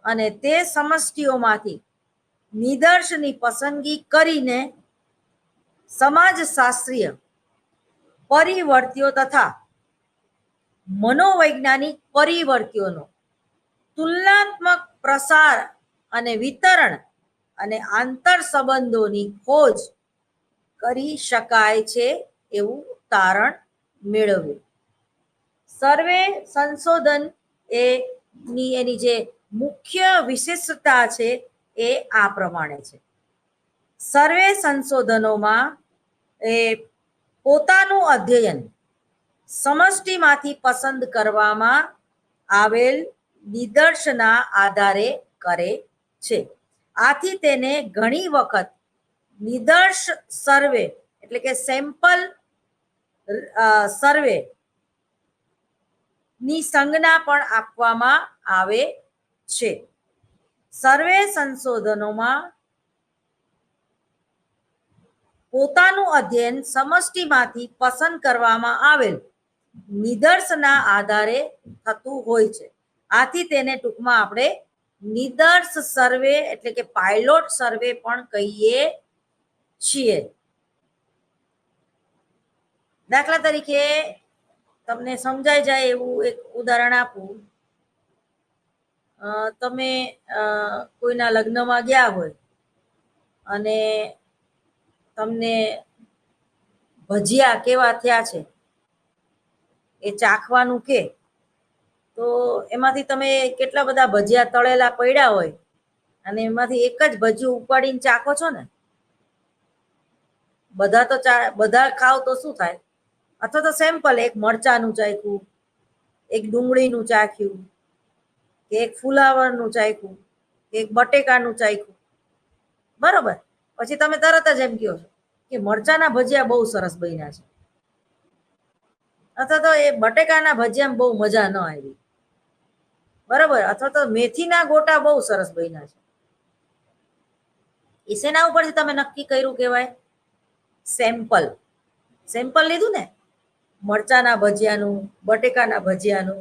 [SPEAKER 1] અને તે સમષ્ટિઓમાંથી નિદર્શની પસંદગી કરીને સમાજશાસ્ત્રીય પરિવર્તીઓ તથા મનોવૈજ્ઞાનિક પરિવર્તીઓનો તુલનાત્મક પ્રસાર અને વિતરણ અને આંતર સંબંધોની ખોજ કરી શકાય છે એવું તારણ મેળવ્યું. સર્વે સંશોધન એની જે મુખ્ય વિશેષતા છે એ આ પ્રમાણે છે. સર્વે સંશોધનોમાં પોતાનું અધ્યયન સમષ્ટિમાંથી પસંદ કરવામાં આવેલ નિદર્શના આધારે કરે છે. આથી તેને ઘણી વખત નિદર્શ સર્વે એટલે કે સેમ્પલ સર્વે ની સંજ્ઞા પણ આપવામાં આવે છે. સર્વે સંશોધનોમાં પોતાનું અધ્યયન સમષ્ટિમાંથી પસંદ કરવામાં આવેલ નિદર્શના આધારે થતું હોય છે. આથી તેને ટૂંકમાં આપણે નિદર્શ સર્વે એટલે કે પાયલોટ સર્વે પણ કહીએ છીએ. દાખલા તરીકે તમને સમજાઈ જાય એવું એક ઉદાહરણ આપું. તમે કોઈના લગ્નમાં ગયા હોય અને તમને ભજીયા કેવા થયા છે એ ચાખવાનું કે, તો એમાંથી તમે કેટલા બધા ભજીયા તળેલા પડ્યા હોય અને એમાંથી એક જ ભજીયું ઉપાડીને ચાખો છો ને. બધા ખાવ તો શું થાય? અથવા તો સેમ્પલ એક મરચાનું ચાખ્યું, એક ડુંગળીનું ચાખ્યું, કે એક ફુલાવરનું ચાખ્યું, કે એક બટેકાનું ચાખ્યું. બરોબર? પછી તમે તરત જ એમ કહો છો કે મરચાના ભજીયા બહુ સરસ બન્યા છે. અથવા તો એ બટેકાના ભજીયામાં બહુ મજા ન આવી, બરાબર, અથવા તો મેથીના ગોટા બહુ સરસ બન્યા છે. એ શેના ઉપરથી તમે નક્કી કર્યું કહેવાય? સેમ્પલ. સેમ્પલ લીધું ને, મરચાના ભજીયાનું, બટેકાના ભજીયાનું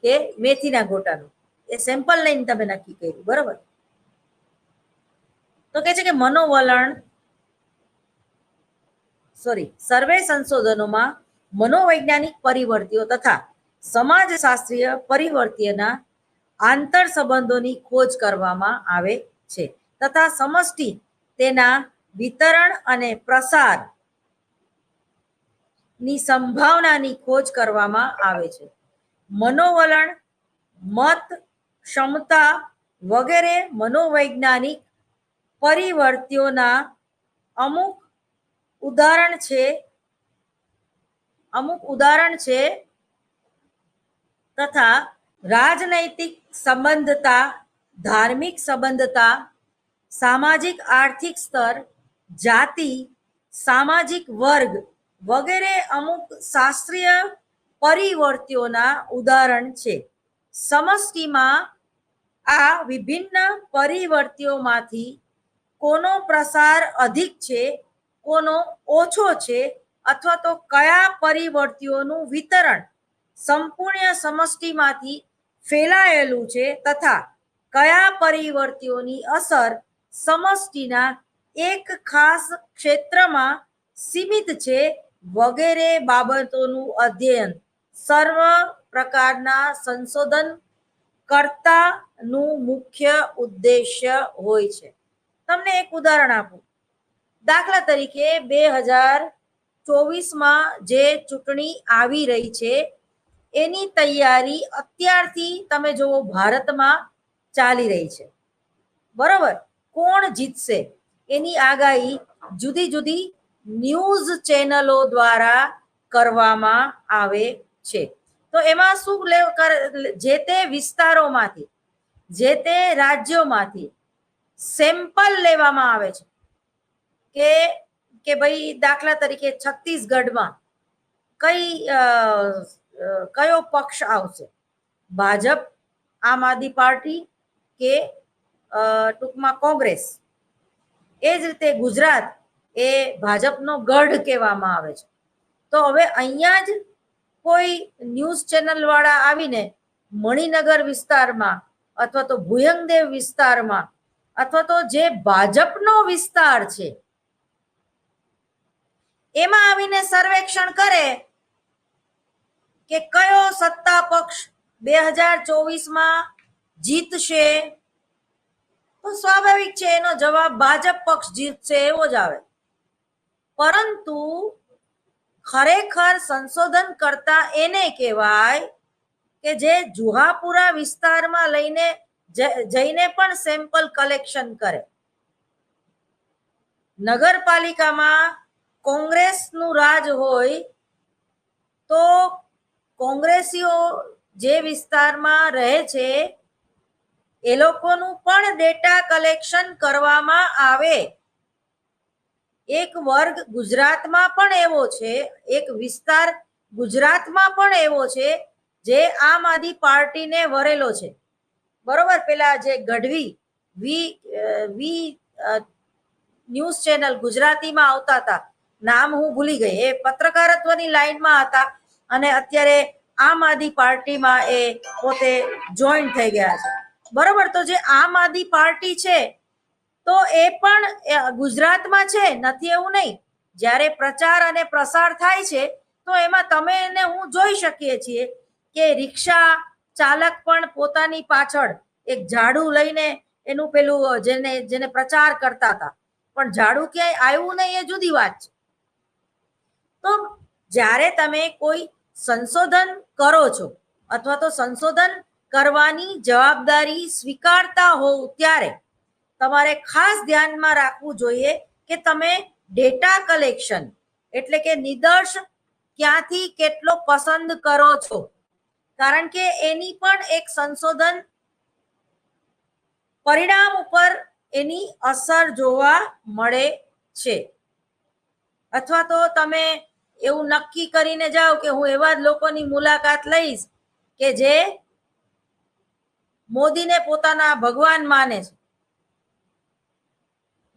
[SPEAKER 1] કે મેથીના ગોટાનું, એ સેમ્પલ લઈને તમે નક્કી કર્યું, બરાબર. તો કે છે કે મનોવલણ સર્વે સંશોધનોમાં મનોવૈજ્ઞાનિક પરિવર્તિઓ તથા સમાજશાસ્ત્રીય પરિવર્તનના આંતર સંબંધોની ખોજ કરવામાં આવે છે તથા સમષ્ટિ તેના વિતરણ અને પ્રસાર ની સંભાવનાની ખોજ કરવામાં આવે છે. મનોવલણ, મત, ક્ષમતા વગેરે મનોવૈજ્ઞાનિક પરિવર્તિઓના અમુક ઉદાહરણ છે તથા રાજનૈતિક સંબંધતા, ધાર્મિક સંબંધતા, સામાજિક આર્થિક સ્તર, જાતિ, સામાજિક વર્ગ વગેરે અમુક શાસ્ત્રીય પરિવર્તિઓના ઉદાહરણ છે. સમષ્ટિમાં આ વિભિન્ન પરિવર્તિઓમાંથી કોનો પ્રસાર અધિક છે, કોનો ઓછો છે, અથવા તો કયા પરિવર્તિઓનું વિતરણ સંપૂર્ણ સમષ્ટિમાંથી ફેલાયેલું છે તથા કયા પરિવર્તિઓની અસર સમષ્ટિના એક ખાસ ક્ષેત્રમાં સીમિત છે વગેરે બાબતોનું અધ્યયન સર્વ પ્રકારના સંશોધન કર્તાનું મુખ્ય ઉદ્દેશ્ય હોય છે. તમને એક ઉદાહરણ આપું. દાખલા તરીકે 2024માં જે ચૂંટણી આવી રહી છે એની તૈયારી અત્યારથી તમે જુઓ ભારતમાં ચાલી રહી છે, બરાબર. કોણ જીતશે એની આગાહી જુદી જુદી ન્યૂઝ ચેનલો દ્વારા કરવામાં આવે છે. તો એમાં શું જે તે વિસ્તારોમાંથી, જે તે રાજ્યોમાંથી સેમ્પલ લેવામાં આવે છે કે ભાઈ દાખલા તરીકે છત્તીસગઢમાં કયો પક્ષ આવશે, ભાજપ, આમ આદમી પાર્ટી કે ટૂંકમાં કોંગ્રેસ. એ જ રીતે ગુજરાત એ ભાજપનો ગઢ કહેવામાં આવે છે. તો હવે અહીંયા જ કોઈ ન્યૂઝ ચેનલ વાળા આવીને મણિનગર વિસ્તારમાં અથવા તો ભુયંગદેવ વિસ્તારમાં અથવા તો જે ભાજપનો વિસ્તાર છે એમાં આવીને સર્વેક્ષણ કરે કે કયો સત્તા પક્ષ 2024માં જીતશે, તો સ્વાભાવિક છે એનો જવાબ ભાજપ પક્ષ જીતશે એવો જ આવે. પરંતુ ખરેખર સંશોધન કરતા એને કહેવાય કે જે જુહાપુરા વિસ્તારમાં જઈને પણ સેમ્પલ કલેક્શન કરે. નગરપાલિકામાં કોંગ્રેસનું રાજ હોય તો કોંગ્રેસીઓ જે વિસ્તારમાં રહે છે એ લોકોનું પણ ડેટા કલેક્શન કરવામાં આવે. એક વર્ગ ગુજરાતમાં પણ એવો છે, એક વિસ્તાર ગુજરાતમાં પણ એવો છે જે આમ આદમી પાર્ટીને વરેલો છે, બરોબર. પેલા જે ગઢવી વી ન્યૂઝ ચેનલ ગુજરાતીમાં આવતા હતા, નામ હું ભૂલી ગઈ, એ પત્રકારત્વની લાઈનમાં હતા અને અત્યારે આમ આદમી પાર્ટીમાં એ પોતે જોઈન થઈ ગયા છે, બરોબર. તો જે આમ આદમી પાર્ટી છે તો એ પણ ગુજરાતમાં છે, નથી એવું નહીં. જ્યારે પ્રચાર અને પ્રસાર થાય છે તો એમાં તમે એને હું જોઈ શકીએ છીએ કે રિક્ષા ચાલક પણ પોતાની પાછળ એક ઝાડુ લઈને એનું પેલું જેને પ્રચાર કરતા હતા, પણ ઝાડુ ક્યાંય આવ્યું નહીં એ જુદી વાત છે. તો જ્યારે તમે કોઈ સંશોધન કરો છો અથવા તો સંશોધન કરવાની જવાબદારી સ્વીકારતા હોવ ત્યારે તમારે ખાસ ધ્યાનમાં રાખવું જોઈએ કે તમે ડેટા કલેક્શન એટલે કે નિદર્શ ક્યાંથી કેટલો પસંદ કરો છો, કારણ કે એની પણ એક સંશોધન પરિણામ ઉપર એની અસર જોવા મળે છે. અથવા તો તમે એવું નક્કી કરીને જાઓ કે હું એવા જ લોકોની મુલાકાત લઈશ કે જે મોદીને પોતાના ભગવાન માને છે,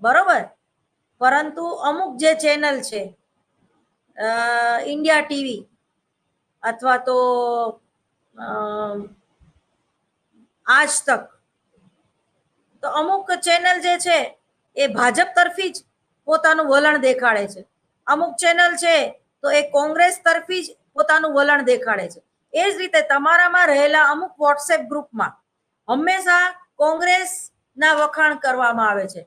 [SPEAKER 1] બરોબર. પરંતુ અમુક જે ચેનલ છે, ઇન્ડિયા ટીવી અથવા તો આજ તક, તો અમુક ચેનલ જે છે એ ભાજપ તરફી જ પોતાનું વલણ દેખાડે છે, અમુક ચેનલ છે તો એ કોંગ્રેસ તરફી જ પોતાનું વલણ દેખાડે છે. એ જ રીતે તમારામાં રહેલા અમુક વોટ્સએપ ગ્રુપમાં હંમેશા કોંગ્રેસના વખાણ કરવામાં આવે છે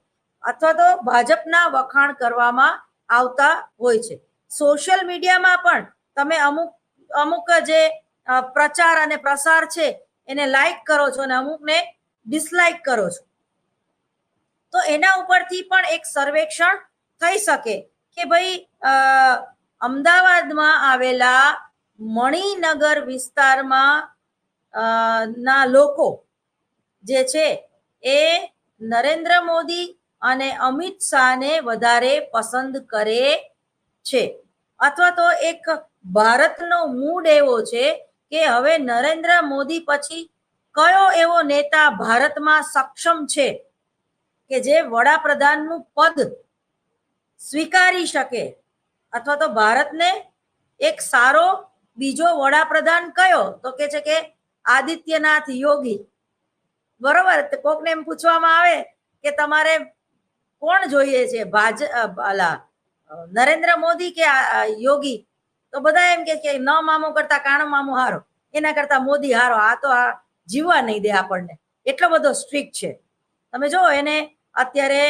[SPEAKER 1] અથવા તો ભાજપના વખાણ કરવામાં આવતા હોય છે. સોશિયલ મીડિયામાં પણ તમે અમુક જે પ્રચાર અને પ્રસાર છે એને લાઈક કરો છો અને અમુકને ડિસલાઈક કરો છો. તો એના ઉપરથી પણ એક સર્વેક્ષણ થઈ શકે કે ભાઈ અમદાવાદમાં આવેલા મણિનગર વિસ્તારમાં ના લોકો જે છે એ નરેન્દ્ર મોદી અને અમિત શાહને વધારે પસંદ કરે છે, અથવા તો એક ભારતનો મૂડ એવો છે કે હવે નરેન્દ્ર મોદી પછી કયો એવો નેતા ભારતમાં સક્ષમ છે કે જે વડાપ્રધાનનું પદ સ્વીકારી શકે, અથવા તો ભારતને એક સારો બીજો વડાપ્રધાન કયો, તો કે છે કે આદિત્યનાથ યોગી, બરોબર. કોકને એમ પૂછવામાં આવે કે તમારે કોણ જોઈએ છે, નરેન્દ્ર મોદી કે યોગી, તો બધા એમ કે ન મામો કરતા કાણો મામો હારો, એના કરતા મોદી હારો, આ તો જીવવા નહીં દે આપણને, એટલો બધો સ્ટ્રિક્ટ છે. તમે જો એને અત્યારે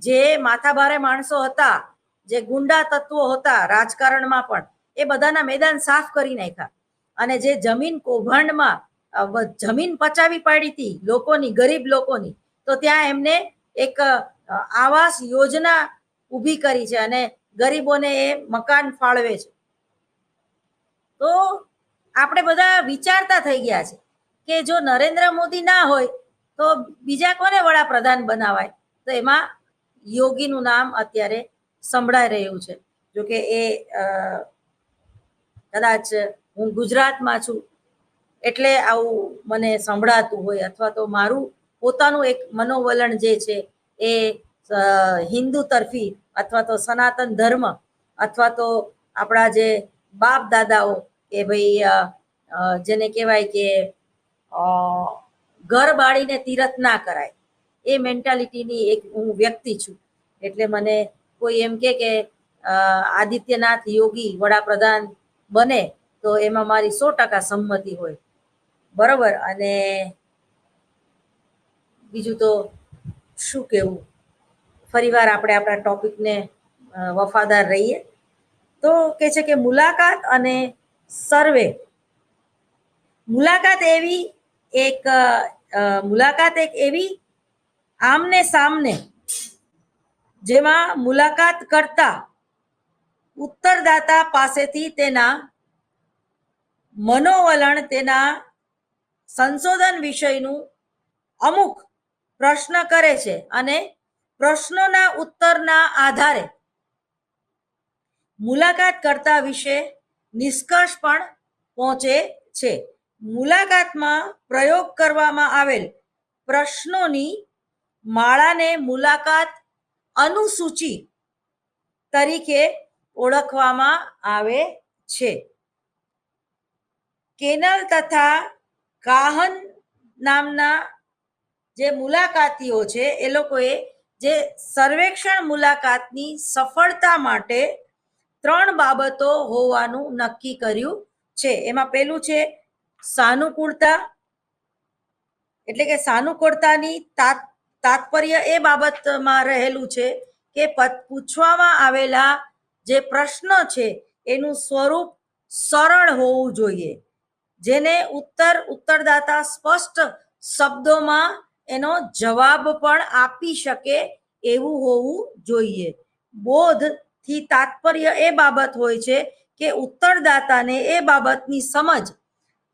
[SPEAKER 1] જે માથાભારે માણસો હતા, જે ગુંડા તત્વો હતા રાજકારણમાં પણ, એ બધાના મેદાન સાફ કરી નાખ્યા અને જે જમીન કૌભાંડમાં જમીન પચાવી પાડી હતી લોકોની, ગરીબ લોકોની, તો ત્યાં એમને એક આવાસ યોજના ઊભી કરી છે અને ગરીબોને એ મકાન ફાળવે છે. તો આપણે બધા વિચારતા થઈ ગયા છે કે જો નરેન્દ્ર મોદી ના હોય તો બીજા કોને વડાપ્રધાન બનાવાય, તો એમાં યોગીનું નામ અત્યારે સંભળાઈ રહ્યું છે. જોકે એ કદાચ હું ગુજરાતમાં છું એટલે આવું મને સંભળાતું હોય, અથવા તો મારું પોતાનું એક મનોવલણ જે છે એ હિન્દુ તરફી અથવા તો સનાતન ધર્મ અથવા તો આપણા જે બાપ દાદાઓ કે ભાઈ જેને કહેવાય કે ઘર બાળીને તીરથ ના કરાય, એ મેન્ટાલિટીની એક હું વ્યક્તિ છું. એટલે મને કોઈ એમ કે આદિત્યનાથ યોગી વડાપ્રધાન બને તો એમાં મારી 100% સંમતિ હોય, બરોબર. અને બીજું તો શું કહેવું, ફરીવાર આપણે આપણા ટોપિકને વફાદાર રહીએ. તો કે છે કે મુલાકાત અને સર્વે, મુલાકાત એક એવી આમને સામને જેમાં મુલાકાત કરતા ઉત્તરદાતા પાસેથી તેના મનોવલણ, તેના સંશોધન વિષયનું અમુક પ્રશ્ન કરે છે અને પ્રશ્નોના ઉત્તરના આધારે મુલાકાત કરતા વિશે નિષ્કર્ષ પણ પહોંચે છે. મુલાકાતમાં પ્રયોગ કરવામાં આવેલ પ્રશ્નોની માળાને મુલાકાત અનુસૂચિ તરીકે ઓળખવામાં આવે છે. કેનલ તથા કાહન નામના જે મુલાકાતીઓ છે એ લોકોએ જે સર્વેક્ષણ મુલાકાતની સફળતા માટે 3 બાબતો હોવાનું નક્કી કર્યું છે. એમાં પહેલું છે સાનુકૂળતા, એટલે કે સાનુકૂળતાની તાત્પર્ય એ બાબતમાં રહેલું છે કે પૂછવામાં આવેલા જે પ્રશ્ન છે એનું સ્વરૂપ સરળ હોવું જોઈએ, જેને ઉત્તરદાતા સ્પષ્ટ શબ્દોમાં એનો જવાબ પણ આપી શકે એવું હોવું જોઈએ. બોધથી તાત્પર્ય એ બાબત હોય છે કે ઉત્તરદાતાને એ બાબતની સમજ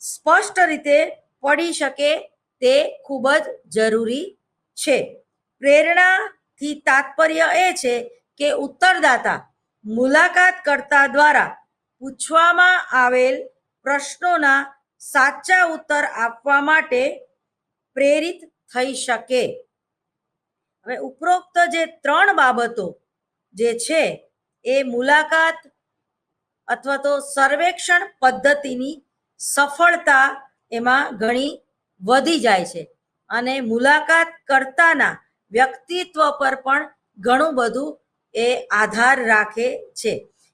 [SPEAKER 1] સ્પષ્ટ રીતે પડી શકે તે ખૂબ જ જરૂરી છે. પ્રેરણાથી તાત્પર્ય એ છે કે ઉત્તરદાતા મુલાકાતકર્તા દ્વારા પૂછવામાં આવેલ પ્રશ્નોના સાચા ઉત્તર આપવા માટે પ્રેરિત થઈ શકે. હવે ઉપરોક્ત જે 3 બાબતો જે છે એ મુલાકાત અથવા તો સર્વેક્ષણ પદ્ધતિની સફળતા એમાં ઘણી વધી જાય છે અને મુલાકાત કરતાના વ્યક્તિત્વ પર પણ ઘણું બધું એ આધાર રાખે છે.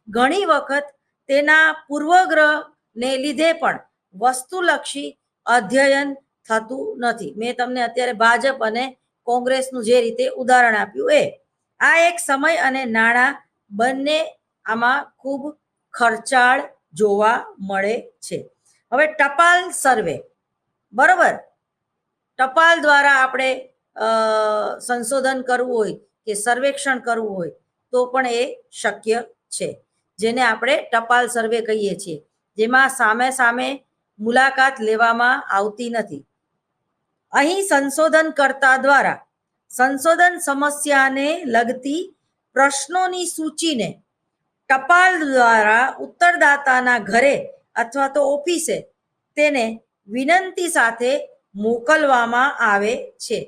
[SPEAKER 1] ઘણી વખત તેના પૂર્વગ્રહને લીધે પણ વસ્તુલક્ષી અધ્યયન થતું નથી. મેં તમને અત્યારે ભાજપ અને કોંગ્રેસનું જે રીતે ઉદાહરણ આપ્યું એ આ એક સમય અને નાણાં બંને આમાં ખૂબ ખર્ચાળ જોવા મળે છે. હવે ટપાલ સર્વે, બરોબર, ટપાલ દ્વારા આપણે સંશોધન કરવું હોય કે સર્વેક્ષણ કરવું હોય તો પણ એ શક્ય છે, જેને આપણે ટપાલ સર્વે કહીએ છીએ, જેમાં સામે સામે મુલાકાત લેવામાં આવતી નથી. અહીં સંશોધનકર્તા દ્વારા સંશોધન સમસ્યાને લગતી પ્રશ્નોની સૂચિને ટપાલ દ્વારા ઉત્તરદાતાના ઘરે અથવા તો ઓફિસે તેને વિનંતી સાથે મોકલવામાં આવે છે.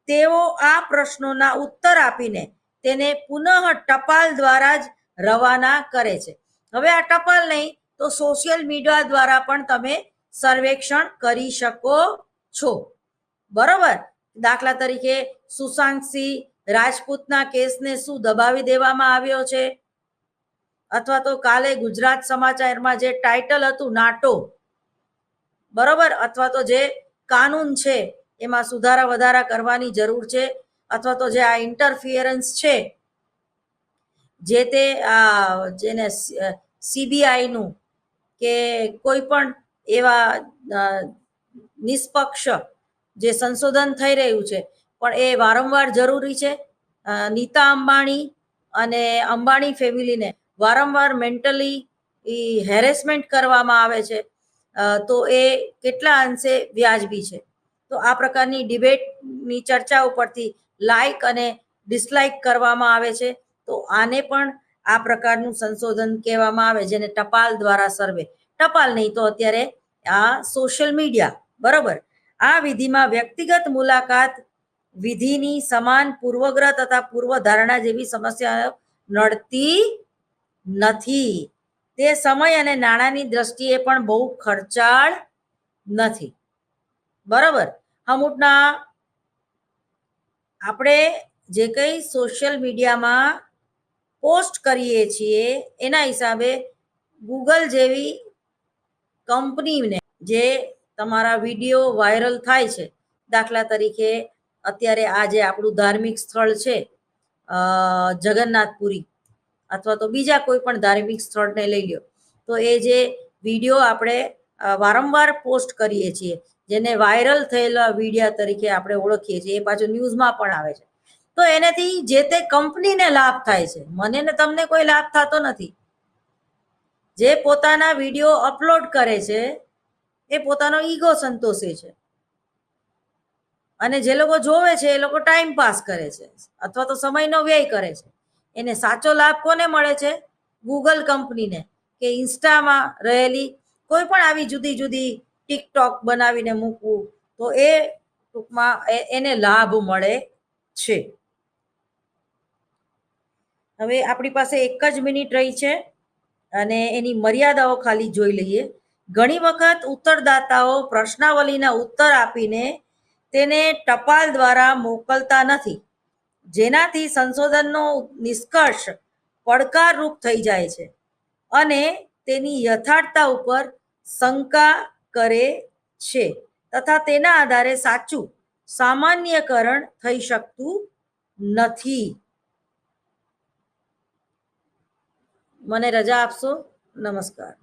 [SPEAKER 1] તેઓ આ પ્રશ્નોના ઉત્તર આપીને તેને પુનઃ ટપાલ દ્વારા જ રવાના કરે છે. હવે આ ટપાલ નહીં તો સોશિયલ મીડિયા દ્વારા પણ તમે સર્વેક્ષણ કરી શકો છો, બરોબર. દાખલા તરીકે સુશાંતસિંહ રાજપૂતના કેસને શું દબાવી દેવામાં આવ્યો છે, અથવા તો કાલે ગુજરાત સમાચારમાં જે ટાઇટલ હતું નાટો, બરોબર, અથવા તો જે કાનૂન છે એમાં સુધારા વધારા કરવાની જરૂર છે, અથવા તો જે આ ઇન્ટરફિયરન્સ છે જે તે જેને સીબીઆઈનું કે કોઈ પણ એવા નિષ્પક્ષ જે સંશોધન થઈ રહ્યું છે પણ એ વારંવાર જરૂરી છે. નીતા અંબાણી અને અંબાણી ફેમિલીને વારંવાર મેન્ટલી હેરેસમેન્ટ કરવામાં આવે છે, તો એ કેટલા અંશે વ્યાજબી છે. તો આ પ્રકારની ડિબેટની ચર્ચા ઉપરથી લાઇક અને ડિસલાઇક કરવામાં આવે છે, તો આને પણ આ પ્રકારનું સંશોધન કહેવામાં આવે, જેને ટપાલ દ્વારા સર્વે, ટપાલ નહીં તો અત્યારે આ સોશિયલ મીડિયા, બરોબર. આ વિધિમાં વ્યક્તિગત મુલાકાત વિધિની સમાન પૂર્વગ્રહ તથા પૂર્વધારણા જેવી સમસ્યાઓ નડતી નથી. તે સમય અને નાણાંની દ્રષ્ટિએ પણ બહુ ખર્ચાળ નથી, બરોબર. અમુકના આપણે જે કંઈ સોશિયલ મીડિયામાં પોસ્ટ કરીએ છીએ એના હિસાબે ગૂગલ જેવી કંપનીને જે તમારા વિડીયો વાયરલ થાય છે, દાખલા તરીકે અત્યારે આ જે આપણું ધાર્મિક સ્થળ છે જગન્નાથપુરી અથવા તો બીજા કોઈ પણ ધાર્મિક સ્થળને લઈ લો, તો એ જે વિડીયો આપણે વારંવાર પોસ્ટ કરીએ છીએ, જેને વાયરલ થયેલા વિડીયા તરીકે આપણે ઓળખીએ છીએ, એ પાછું ન્યૂઝમાં પણ આવે છે, તો એનાથી જે તે કંપનીને લાભ થાય છે, મને ને તમને કોઈ લાભ થતો નથી. જે પોતાના વિડીયો અપલોડ કરે છે એ પોતાનો ઈગો સંતોષે છે, અને જે લોકો જોવે છે એ લોકો ટાઈમ પાસ કરે છે અથવા તો સમયનો વ્યય કરે છે. એને સાચો લાભ કોને મળે છે? ગૂગલ કંપનીને, કે ઇન્સ્ટામાં રહેલી કોઈ પણ આવી જુદી જુદી ટિકટોક બનાવીને મૂકવું, તો એ ટૂંકમાં એને લાભ મળે છે. હવે આપણી પાસે 1 જ મિનિટ રહી છે અને એની મર્યાદાઓ ખાલી જોઈ લઈએ. ઘણી વખત ઉત્તરદાતાઓ પ્રશ્નાવલીના ઉત્તર આપીને તેને ટપાલ દ્વારા મોકલતા નથી, જેનાથી સંશોધનનો નિષ્કર્ષ પડકારરૂપ થઈ જાય છે અને તેની યથાર્થતા ઉપર શંકા કરે છે તથા તેના આધારે સાચું સામાન્યકરણ થઈ શકતું નથી. મને રજા આપશો? નમસ્કાર.